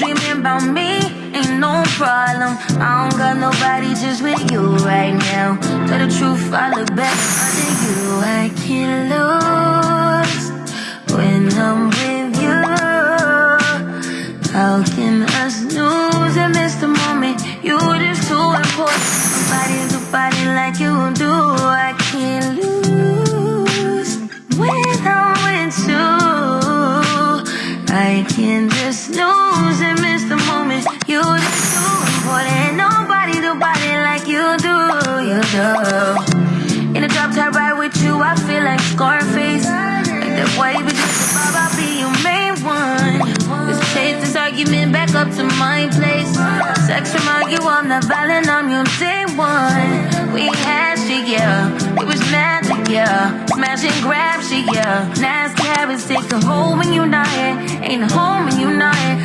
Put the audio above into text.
dreaming about me, ain't no problem. I don't got nobody just with you right now. Tell the truth, I look back under you. I can't lose when I'm with you. How can I snooze and miss the moment? You just too important. Nobody do body like you do. I can't lose when I'm with you. I can't just snooze and miss the moment. You just too important. Nobody do body like you do. You do. In a drop top ride with you, I feel like Scarface. Like that white bitch with the bob, I'll be your main one. Let's chase this argument back up to my place. Sex remind you I'm not violent, I'm your day one. We had shit, yeah. It was magic, yeah. Smash and grab shit, yeah. Nasty habits take a hold when you're not here. Ain't a home when you're not here.